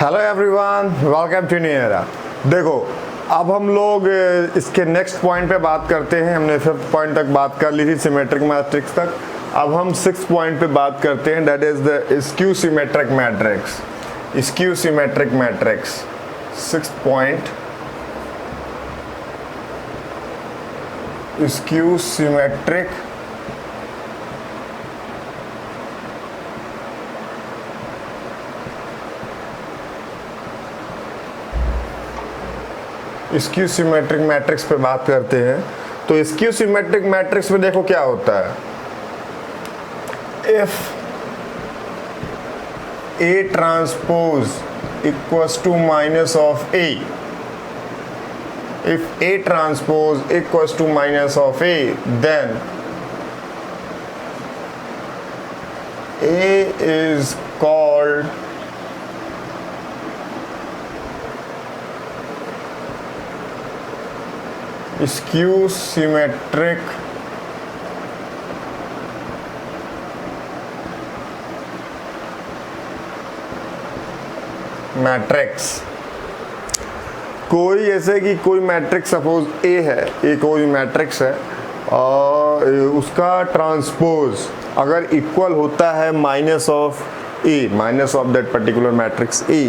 Hello everyone, welcome to new era. देखो, अब हम लोग इसके नेक्स्ट पॉइंट पे बात करते हैं। हमने 5th पॉइंट तक बात कर ली थी, सिमेट्रिक मैट्रिक्स तक। अब हम 6th पॉइंट पे बात करते हैं, that is the skew symmetric matrix. Skew symmetric matrix 6th point, skew symmetric skew symmetric matrix पे बात करते हैं। तो स्क्यू सिमेट्रिक मैट्रिक्स में देखो क्या होता है। If A transpose equals to minus of A, if A transpose equals to minus of A, then A is called skew symmetric matrix. कोई ऐसे कि कोई मैट्रिक्स सपोज A है, A कोई मैट्रिक्स है और उसका ट्रांसपोज अगर इक्वल होता है minus of A, minus of that particular matrix A,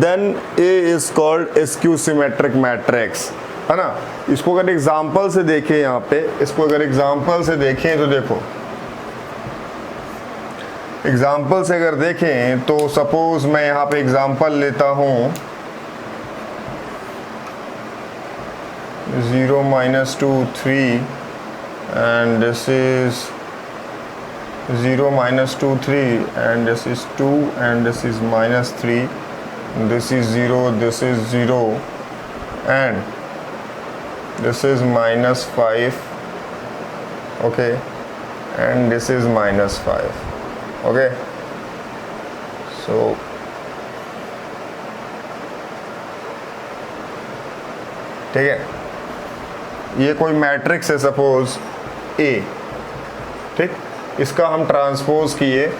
then A is called skew symmetric matrix, है ना। इसको अगर एग्जाम्पल से देखें, यहाँ पे इसको अगर एग्जाम्पल से देखें तो देखो, एग्जाम्पल से अगर देखें तो सपोज मैं यहाँ पे एग्जाम्पल लेता हूँ 0 - 2 3 and this is 0 - 2 3 and this is 2 and this is -3, this is 0, this is 0 and this is -5, okay, and this is -5, okay. So ठीक है, ये कोई मैट्रिक्स है सपोज A, ठीक। इसका हम ट्रांसपोज किए,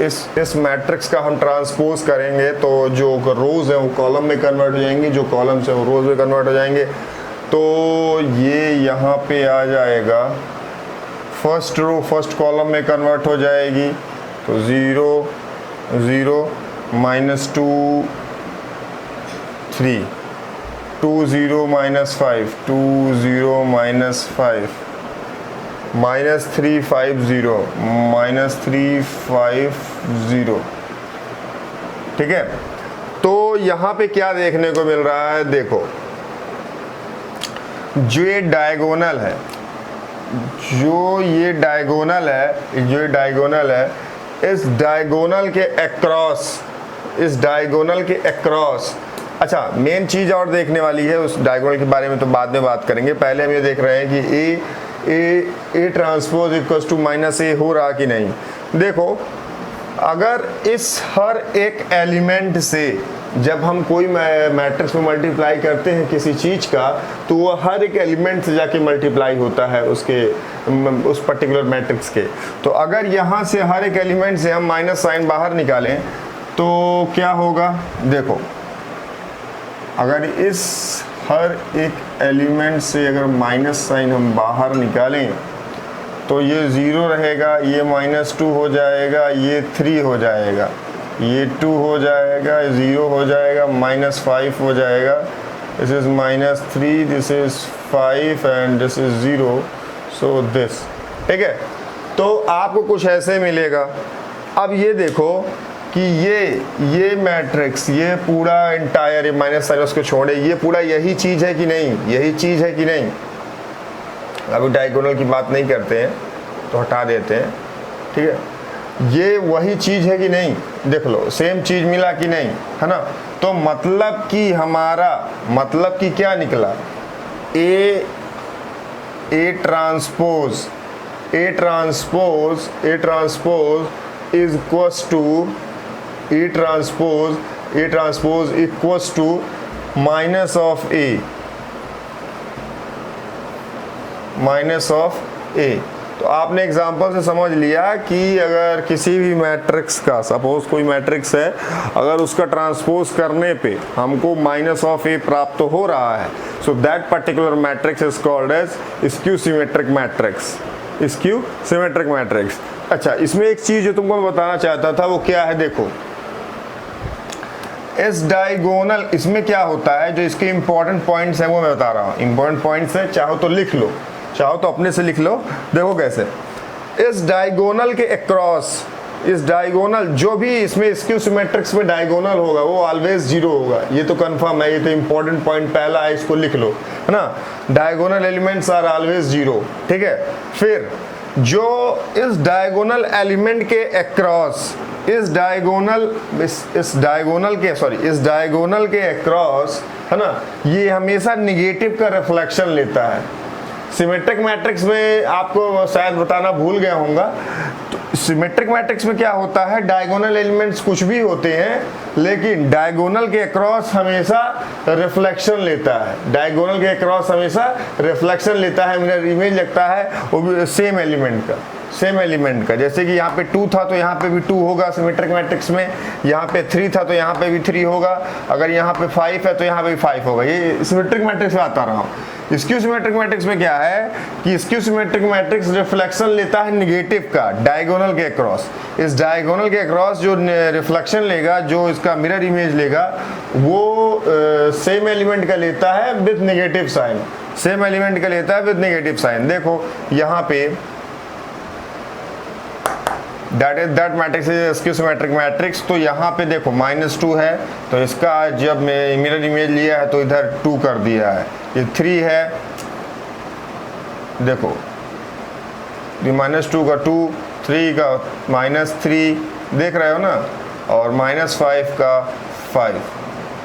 इस मैट्रिक्स का हम ट्रांसपोज करेंगे तो जो रोज है वो कॉलम में कन्वर्ट हो जाएंगी, जो कॉलम्स है वो रोज में कन्वर्ट हो जाएंगे। तो ये यहाँ पे आ जाएगा, फर्स्ट रो फर्स्ट कॉलम में कन्वर्ट हो जाएगी, तो 0 0 -2 3 2 0 -5 2 0 -5 -3 5 0 -3 5 0, ठीक है। तो यहाँ पे क्या देखने को मिल रहा है, देखो जो ये डायगोनल है, जो ये डायगोनल है, इस डायगोनल के अक्रॉस, अच्छा मेन चीज़ और देखने वाली है, उस डायगोनल के बारे में तो बाद में बात करेंगे। पहले हम ये देख रहे हैं कि A transpose equals to -A हो रहा कि नहीं। देखो, अगर इस हर एक एलिमेंट से जब हम कोई मैट्रिक्स में मल्टीप्लाई करते हैं किसी चीज़ का, तो वो हर एक एलिमेंट से जाके मल्टीप्लाई होता है उस पर्टिकुलर मैट्रिक्स के। तो अगर यहाँ से हर एक एलिमेंट से हम माइनस साइन बाहर निकालें तो क्या होगा, देखो अगर इस हर एक एलिमेंट से अगर माइनस साइन हम बाहर निकालें तो ये 0 रहेगा, ये -2 हो जाएगा, ये 3 हो जाएगा, ये 2 हो जाएगा, 0 हो जाएगा, -5 हो जाएगा, this is -3, this is 5 and this is 0, so this, ठीक है। तो आपको कुछ ऐसे मिलेगा। अब ये देखो कि ये मैट्रिक्स, ये पूरा इंटायर, ये माइनस साइन उसको छोड़े, ये पूरा यही चीज़ है कि नहीं, यही चीज़ है कि नहीं। अभी डायगोनल की बात नहीं करते हैं तो हटा देते हैं, ठीक है। ये वही चीज़ है कि नहीं, देख लो सेम चीज़ मिला कि नहीं, है ना। तो मतलब कि हमारा मतलब कि क्या निकला, A transpose is equals to A transpose equals to minus of A, तो आपने एग्जांपल से समझ लिया कि अगर किसी भी मैट्रिक्स का, सपोज कोई मैट्रिक्स है, अगर उसका ट्रांसपोज करने पे हमको -(a) प्राप्त हो रहा है, so that particular matrix is called as skew symmetric matrix, skew symmetric matrix. अच्छा, इसमें एक चीज जो तुमको मैं बताना चाहता था वो क्या है, देखो इस डायगोनल, इसमें क्या होता है, जो इसके इंपॉर्टेंट पॉइंट्स हैं वो मैं बता रहा हूँ। इंपॉर्टेंट पॉइंट्स है, चाहो तो लिख लो, चाहो तो अपने से लिख लो। देखो कैसे, इस डायगोनल के अक्रॉस, इस डायगोनल जो भी इसमें स्क्यू सिमेट्रिक्स में डायगोनल होगा वो ऑलवेज 0 होगा, ये तो कंफर्म है, ये तो इंपॉर्टेंट पॉइंट पहला है, इसको लिख लो, है ना। डायगोनल एलिमेंट्स आर ऑलवेज 0, ठीक है। फिर जो इस डायगोनल एलिमेंट के अक्रॉस, इस डायगोनल के अक्रॉस, है ना, ये हमेशा निगेटिव का रिफ्लेक्शन लेता है। सिमेट्रिक मैट्रिक्स में आपको शायद बताना भूल गया होऊंगा, तो सिमेट्रिक मैट्रिक्स में क्या होता है, डायगोनल एलिमेंट्स कुछ भी होते हैं, लेकिन डायगोनल के अक्रॉस हमेशा रिफ्लेक्शन लेता है, डायगोनल के अक्रॉस हमेशा रिफ्लेक्शन लेता है, मिरर इमेज लगता है वो भी सेम एलिमेंट का। जैसे कि यहाँ पे 2 था तो यहाँ पे भी 2 होगा सिमेट्रिक मैट्रिक्स में, यहाँ पे 3 था तो यहाँ पे भी 3 होगा, अगर यहाँ पे 5 है तो यहाँ पे भी 5 होगा। ये सिमेट्रिक मैट्रिक्स में आता रहा हूँ। स्क्यू सिमेट्रिक मैट्रिक्स में क्या है कि स्क्यू सिमेट्रिक मैट्रिक्स रिफ्लेक्शन लेता है निगेटिव का डायगोनल के अक्रॉस। इस डायगोनल के अक्रॉस जो रिफ्लेक्शन लेगा, जो इसका मिरर इमेज लेगा, वो सेम एलिमेंट का लेता है with negative sign, same element का लेता है विद नेगेटिव साइन। देखो यहाँ पे that matrix is skew symmetric matrix. तो यहाँ पे देखो -2 है, तो इसका जब मिरर इमेज लिया है तो इधर 2 कर दिया है। ये 3 है, देखो ये -2 का 2, 3 का -3, देख रहे हो ना, और -5 का 5,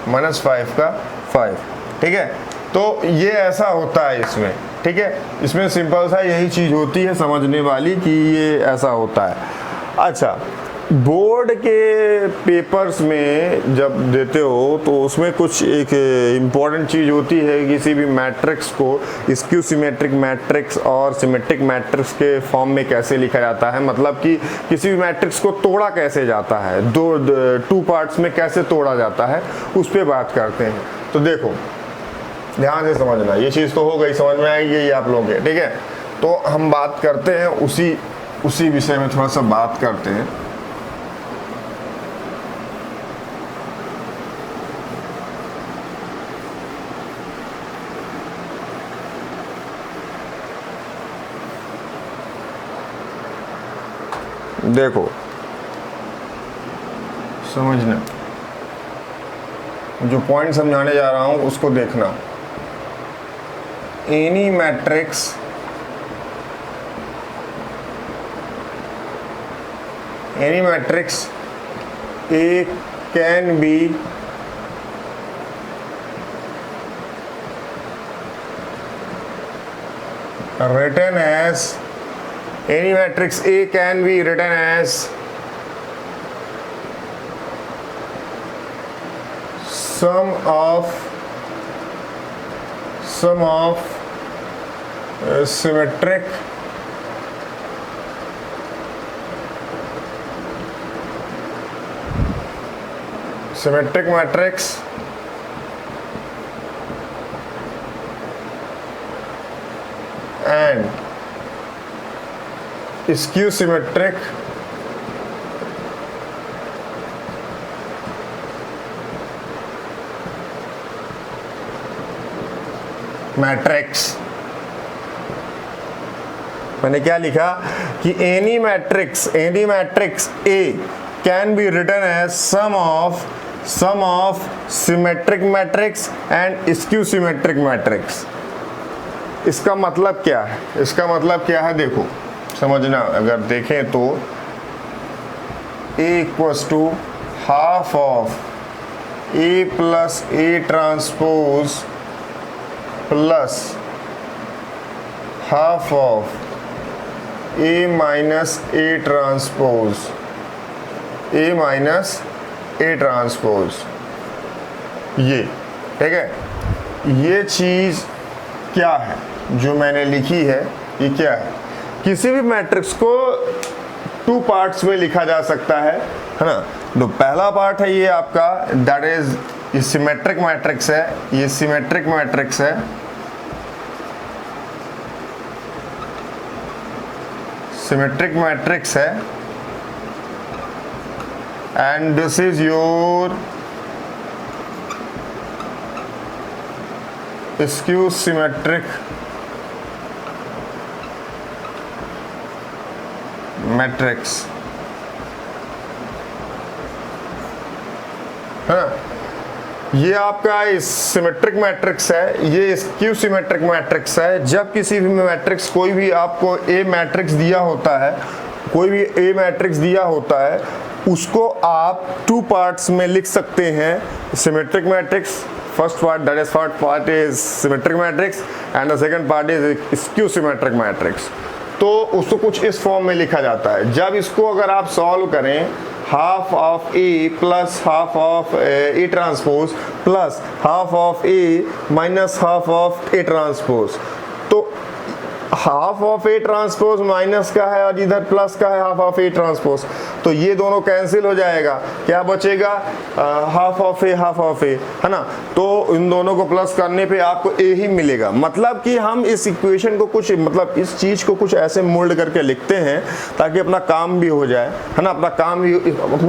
-5 का 5, ठीक है। तो ये ऐसा होता है इसमें, ठीक है। इसमें सिंपल सा यही चीज़ होती है समझने वाली कि ये ऐसा होता है। अच्छा, बोर्ड के पेपर्स में जब देते हो तो उसमें कुछ एक इम्पॉर्टेंट चीज़ होती है, किसी भी मैट्रिक्स को स्क्यू सिमेट्रिक मैट्रिक्स और सिमेट्रिक मैट्रिक्स के फॉर्म में कैसे लिखा जाता है, मतलब कि किसी भी मैट्रिक्स को तोड़ा कैसे जाता है, 2 पार्ट्स में कैसे तोड़ा जाता है, उस पर बात करते हैं। तो देखो ध्यान से समझना, ये चीज़ तो हो गई, समझ में आएगी ये आप लोगों के, ठीक है। तो हम बात करते हैं उसी विषय में थोड़ा सा बात करते हैं। देखो समझना, जो पॉइंट समझाने जा रहा हूं उसको देखना। Any matrix A can be written as, any matrix A can be written as sum of symmetric matrix and skew symmetric matrix. मैंने क्या लिखा कि any matrix A can be written as sum of symmetric matrix and skew symmetric matrix. इसका मतलब क्या है? इसका मतलब क्या है देखो समझना, अगर देखें तो A equals to half of A plus A transpose plus half of A minus A transpose, A minus A transpose, ये ठीक है। ये चीज़ क्या है जो मैंने लिखी है, ये क्या है? किसी भी मैट्रिक्स को 2 पार्ट्स में लिखा जा सकता है ना। तो पहला पार्ट है ये आपका, दैट इज ये सिमेट्रिक मैट्रिक्स है, ये सिमेट्रिक मैट्रिक्स है, सिमेट्रिक मैट्रिक्स है, and this is your skew symmetric matrix है ना। ये आपका इस सिमेट्रिक मैट्रिक्स है, ये स्क्यू सिमेट्रिक मैट्रिक्स है। जब किसी भी मैट्रिक्स, कोई भी आपको ए मैट्रिक्स दिया होता है, कोई भी ए मैट्रिक्स दिया होता है, उसको आप 2 पार्ट्स में लिख सकते हैं। Symmetric matrix, first part that is first part is symmetric matrix and the second part is skew symmetric matrix. तो उसको कुछ इस फॉर्म में लिखा जाता है। जब इसको अगर आप सॉल्व करें, half of A plus half of A transpose plus half of A minus half of A transpose, तो half of A transpose minus का है और इधर प्लस का है हाफ ऑफ ए ट्रांसपोज, तो ये दोनों कैंसिल हो जाएगा। क्या बचेगा? हाफ ऑफ ए है ना। तो इन दोनों को प्लस करने पे आपको ए ही मिलेगा। मतलब कि हम इस इक्वेशन को कुछ, मतलब इस चीज को कुछ ऐसे मोल्ड करके लिखते हैं ताकि अपना काम भी हो जाए, है ना, अपना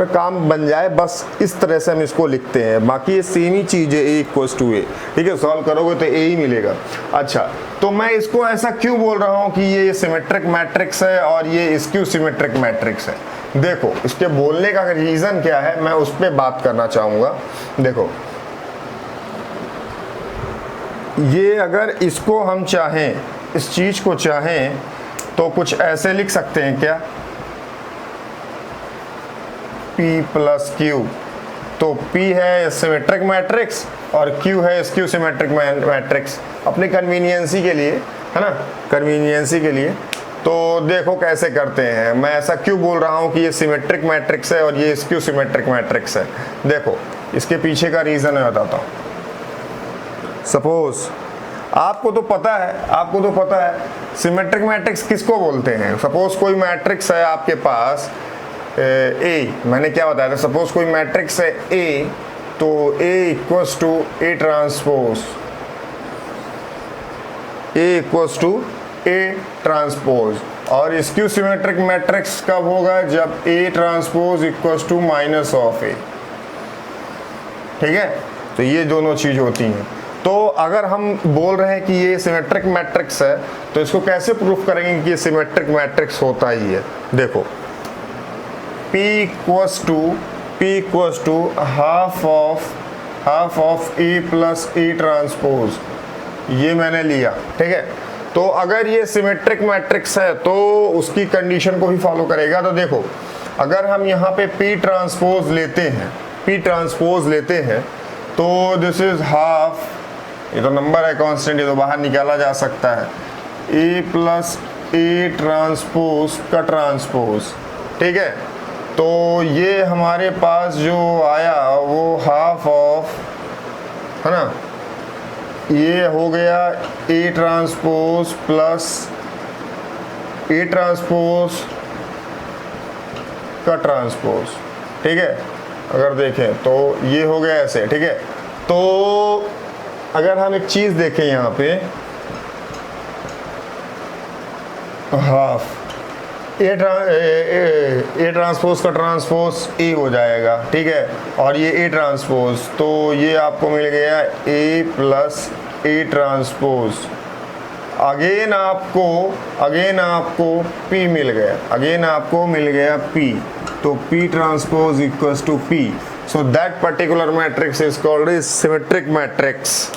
काम बन जाए। बस इस तरह से हम इसको लिखते हैं। बाकी ये सेम ही चीज है, ए इक्वल्स टू ए, ठीक है। सॉल्व करोगे तो ए ही मिलेगा। अच्छा, तो मैं इसको ऐसा क्यों बोल रहा हूं कि ये सिमेट्रिक मैट्रिक्स है और ये स्क्यू सिमेट्रिक मैट्रिक्स है? देखो, इसके बोलने का रीजन क्या है, मैं उस पर बात करना चाहूंगा। देखो, ये अगर इसको हम चाहें, इस चीज को चाहें, तो कुछ ऐसे लिख सकते हैं क्या, P प्लस Q। तो P है सिमेट्रिक मैट्रिक्स और Q है स्क्यू सिमेट्रिक मैट्रिक्स, अपनी कन्वीनियंसी के लिए, है ना, कन्वीनियंसी के लिए। तो देखो कैसे करते हैं। मैं ऐसा क्यों बोल रहा हूं कि ये सिमेट्रिक मैट्रिक्स है और ये स्क्यू सिमेट्रिक मैट्रिक्स है? देखो, इसके पीछे का रीजन मैं बताता हूं। सपोज आपको तो पता है सिमेट्रिक मैट्रिक्स किसको बोलते हैं। सपोज कोई मैट्रिक्स है आपके पास ए, मैंने क्या बताया था, सपोज कोई मैट्रिक्स है ए, तो A equals to A transpose, A equals to A transpose. और स्क्यू सिमेट्रिक मैट्रिक्स कब होगा? जब A transpose equals to minus of A, ठीक है। तो ये दोनों चीज होती हैं। तो अगर हम बोल रहे हैं कि ये सिमेट्रिक मैट्रिक्स है, तो इसको कैसे प्रूफ करेंगे कि ये सिमेट्रिक मैट्रिक्स होता ही है? देखो, P equals to half of A plus A transpose, ये मैंने लिया, ठीक है। तो अगर ये सिमेट्रिक मैट्रिक्स है तो उसकी कंडीशन को ही फॉलो करेगा। तो देखो, अगर हम यहाँ पे P ट्रांसपोज लेते हैं तो दिस इज हाफ, ये तो नंबर है कांस्टेंट, ये तो बाहर निकाला जा सकता है, ए प्लस ए ट्रांसपोज का ट्रांसपोज, ठीक है। तो ये हमारे पास जो आया वो हाफ ऑफ, है ना, ये हो गया ए ट्रांसपोज प्लस ए ट्रांसपोज का ट्रांसपोज, ठीक है। अगर देखें तो ये हो गया ऐसे, ठीक है। तो अगर हम एक चीज देखें यहाँ पे, हाफ ए ट्रांसपोज का ट्रांसपोज ए हो जाएगा, ठीक है। और ये ए ट्रांसपोज, तो ये आपको मिल गया A plus A transpose. Again आपको P मिल गया, P। तो P transpose equals to P। So that particular matrix is called is symmetric matrix.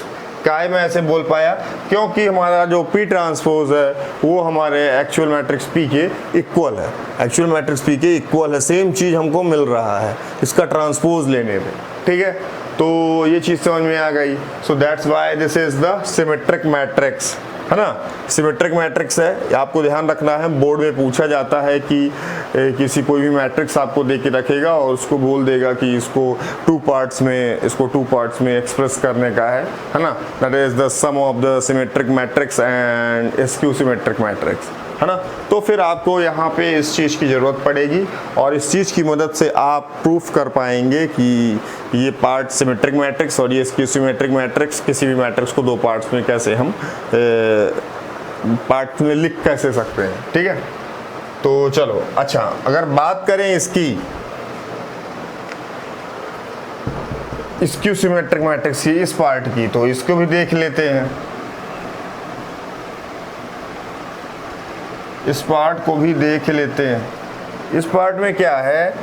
काय मैं ऐसे बोल पाया? क्योंकि हमारा जो P ट्रांसपोज है वो हमारे एक्चुअल मैट्रिक्स P के इक्वल है, सेम चीज हमको मिल रहा है इसका ट्रांसपोज लेने पे, ठीक है। तो ये चीज समझ में आ गई। So that's why this is the symmetric matrix, है ना। सिमेट्रिक मैट्रिक्स है, आपको ध्यान रखना है। बोर्ड में पूछा जाता है कि किसी कोई भी मैट्रिक्स आपको दे के रखेगा और उसको बोल देगा कि इसको 2 पार्ट्स में एक्सप्रेस करने का है ना। That is the sum of the symmetric matrix and skew symmetric matrix. है ना। तो फिर आपको यहाँ पे इस चीज़ की ज़रूरत पड़ेगी और इस चीज़ की मदद से आप प्रूफ कर पाएंगे कि ये पार्ट सिमेट्रिक मैट्रिक्स और ये स्क्यू सिमेट्रिक मैट्रिक्स, किसी भी मैट्रिक्स को दो पार्ट्स में कैसे हम पार्ट में लिख कैसे सकते हैं, ठीक है। तो चलो, अच्छा अगर बात करें इसकी स्क्यू सिमेट्रिक मैट्रिक्स की इस पार्ट की, तो इसको भी देख लेते हैं। इस पार्ट को भी देख लेते हैं। इस पार्ट में क्या है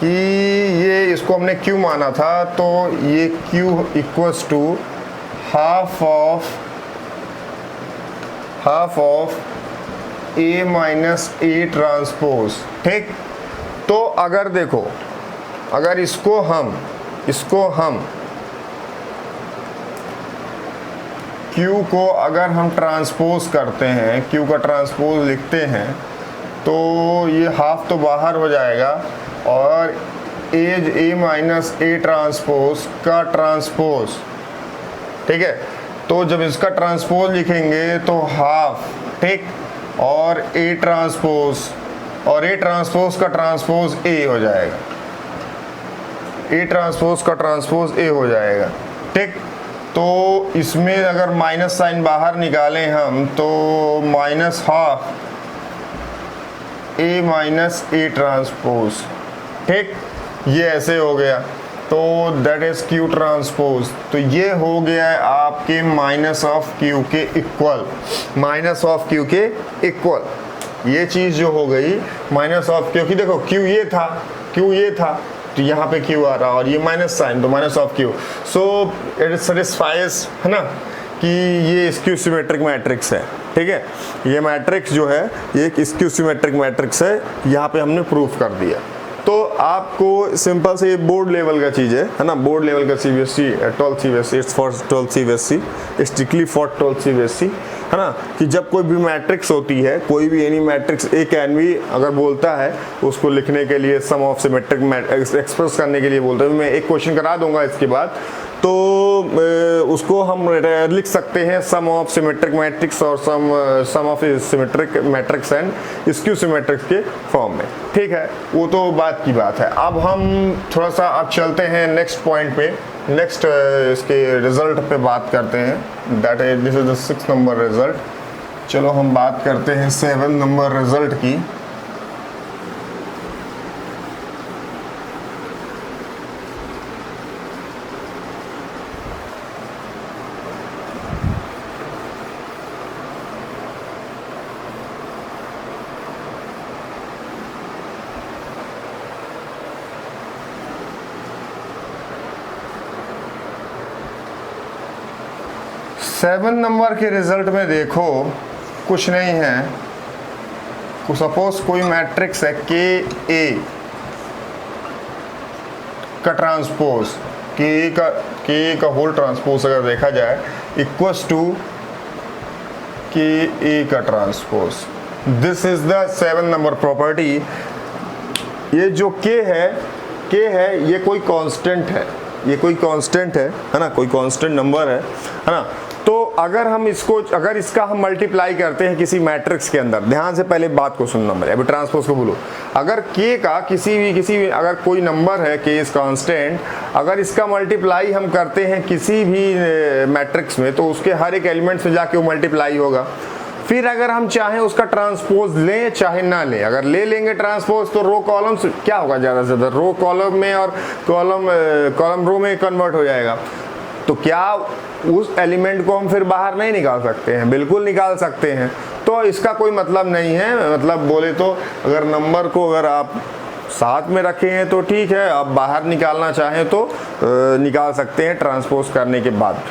कि ये इसको हमने Q माना था, तो ये Q equals to half of A minus A transpose, ठीक। तो अगर देखो, अगर इसको हम Q को अगर हम ट्रांसपोज करते हैं, Q का ट्रांसपोज लिखते हैं, तो ये हाफ तो बाहर हो जाएगा और as A minus A transpose का ट्रांसपोज, ठीक है। तो जब इसका ट्रांसपोज लिखेंगे तो हाफ, ठीक, और A ट्रांसपोज, और A ट्रांसपोज का ट्रांसपोज A हो जाएगा, A ट्रांसपोज का ट्रांसपोज A हो जाएगा, ठीक। तो इसमें अगर माइनस साइन बाहर निकालें हम, तो minus half A minus A transpose, ठीक, ये ऐसे हो गया। तो दैट इज Q ट्रांसपोज। तो ये हो गया है आपके माइनस ऑफ Q के इक्वल, माइनस ऑफ Q के इक्वल। ये चीज़ जो हो गई माइनस ऑफ, क्योंकि देखो Q ये था, तो यहाँ पे Q आ रहा और ये माइनस साइन, तो minus of Q। So it satisfies, है ना, कि ये स्क्यू सिमेट्रिक मैट्रिक्स है, ठीक है। ये मैट्रिक्स जो है ये एक स्क्यू सिमेट्रिक मैट्रिक्स है, यहाँ पे हमने प्रूफ कर दिया। तो आपको सिंपल से ये बोर्ड लेवल का चीज़ है ना, बोर्ड लेवल का CBSE 12th CBSE, it's for 12th CBSE, strictly for 12th CBSE, है ना, कि जब कोई भी मैट्रिक्स होती है, कोई भी any matrix A can be अगर बोलता है उसको लिखने के लिए, सम ऑफ सिमेट्रिक एक्सप्रेस करने के लिए बोलता है, मैं एक क्वेश्चन करा दूंगा इसके बाद, तो उसको हम लिख सकते हैं सम ऑफ सिमेट्रिक मैट्रिक्स और sum of symmetric matrix and skew symmetrics के फॉर्म में, ठीक है। वो तो बात की बात है। अब हम थोड़ा सा अब चलते हैं नेक्स्ट पॉइंट पे, नेक्स्ट इसके रिजल्ट पे बात करते हैं। That is this is the 6 number result. चलो हम बात करते हैं 7 नंबर रिजल्ट की। सेवन नंबर के रिजल्ट में देखो कुछ नहीं है। सपोज कोई मैट्रिक्स है के ए का ट्रांसपोज, के का होल ट्रांसपोज अगर देखा जाए इक्वल्स टू के ए का transpose. This is the 7 number property. ये जो के है ये कोई कांस्टेंट है, ये कोई कांस्टेंट है ना, कोई कांस्टेंट नंबर है ना। तो अगर हम इसको, अगर इसका हम मल्टीप्लाई करते हैं किसी मैट्रिक्स के अंदर, ध्यान से पहले बात को सुनना, मेरे अभी ट्रांसपोज को बोलो। अगर के का किसी भी अगर कोई नंबर है, के इज कांस्टेंट, अगर इसका मल्टीप्लाई हम करते हैं किसी भी मैट्रिक्स में, तो उसके हर एक एलिमेंट्स में जाके वो मल्टीप्लाई होगा। फिर अगर हम चाहें उसका ट्रांसपोज लें चाहे ना लें, अगर ले लेंगे ट्रांसपोज तो रो कॉलम क्या होगा, ज़्यादा से ज़्यादा रो कॉलम में और कॉलम रो में कन्वर्ट हो जाएगा। तो क्या उस एलिमेंट को हम फिर बाहर नहीं निकाल सकते हैं? बिल्कुल निकाल सकते हैं। तो इसका कोई मतलब नहीं है। मतलब बोले तो अगर नंबर को अगर आप साथ में रखे हैं तो ठीक है, आप बाहर निकालना चाहें तो निकाल सकते हैं ट्रांसपोज करने के बाद,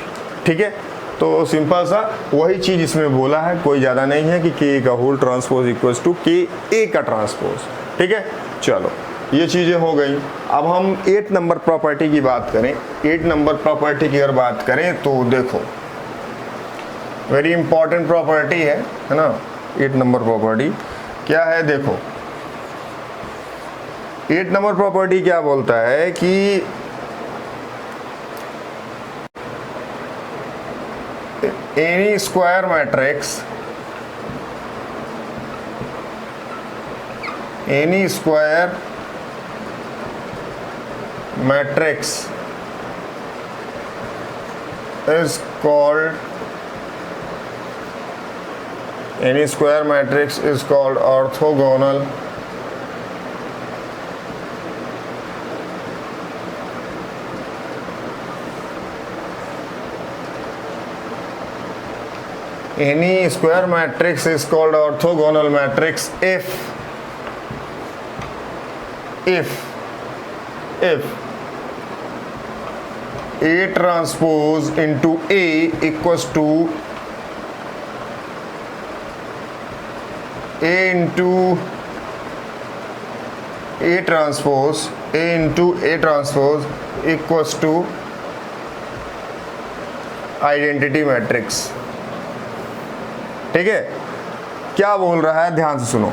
ठीक है। तो सिंपल सा वही चीज़ इसमें बोला है, कोई ज़्यादा नहीं है कि के का होल ट्रांसपोज इक्वल्स टू के ए का ट्रांसपोज, ठीक है। चलो ये चीज़ें हो गई। अब हम 8 नंबर प्रॉपर्टी की बात करें। 8 नंबर प्रॉपर्टी की अगर बात करें तो देखो वेरी इंपॉर्टेंट प्रॉपर्टी है ना। 8 नंबर प्रॉपर्टी क्या है, देखो 8 नंबर प्रॉपर्टी क्या बोलता है कि N E square matrix N E square matrix is called orthogonal any square matrix is called orthogonal matrix if A transpose into A equals to A into A transpose equals to identity matrix. ठीक है, क्या बोल रहा है ध्यान से सुनो।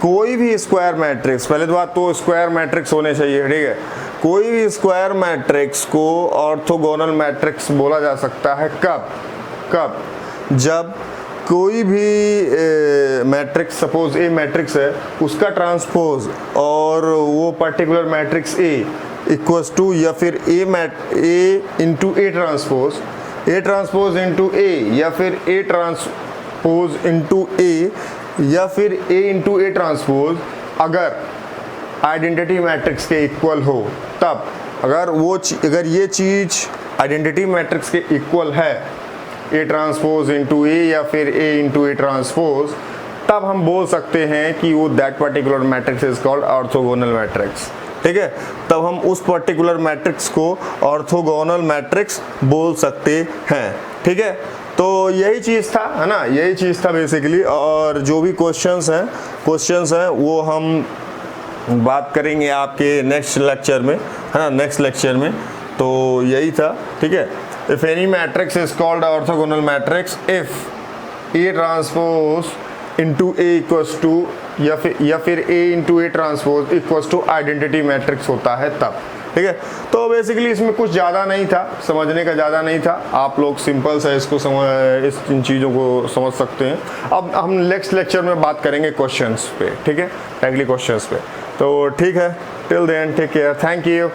कोई भी स्क्वायर मैट्रिक्स, पहले तो बात तो स्क्वायर मैट्रिक्स होने चाहिए, ठीक है। कोई भी स्क्वायर मैट्रिक्स को ऑर्थोगोनल मैट्रिक्स बोला जा सकता है कब जब कोई भी मैट्रिक्स, सपोज ए मैट्रिक्स है, उसका ट्रांसपोज और वो particular matrix A equals to, या फिर A into A transpose into A, या फिर ए ट्रांसपोज इंटू ए, या फिर ए इंटू ए ट्रांसपोज अगर आइडेंटिटी मैट्रिक्स के इक्वल हो, तब अगर ये चीज आइडेंटिटी मैट्रिक्स के इक्वल है, ए ट्रांसपोज इंटू ए या फिर ए इंटू ए ट्रांसपोज, तब हम बोल सकते हैं कि वो that particular matrix is called orthogonal matrix. ठीक है, तब हम उस पर्टिकुलर मैट्रिक्स को ऑर्थोगोनल मैट्रिक्स बोल सकते हैं। ठीक है, तो यही चीज़ था, है ना, यही चीज़ था बेसिकली। और जो भी क्वेश्चंस हैं वो हम बात करेंगे आपके नेक्स्ट लेक्चर में, है ना, नेक्स्ट लेक्चर में। तो यही था, ठीक है। If any matrix is called orthogonal matrix if A transpose into A equals to, या फिर A into A transpose equals to identity matrix होता है तब। ठीक है, तो बेसिकली इसमें कुछ ज़्यादा नहीं था, समझने का ज़्यादा नहीं था। आप लोग सिंपल से इसको इन चीज़ों को समझ सकते हैं। अब हम नेक्स्ट लेक्चर में बात करेंगे क्वेश्चंस पे, ठीक है, डायरेक्टली क्वेश्चंस पे। तो ठीक है, till then take care, thank you.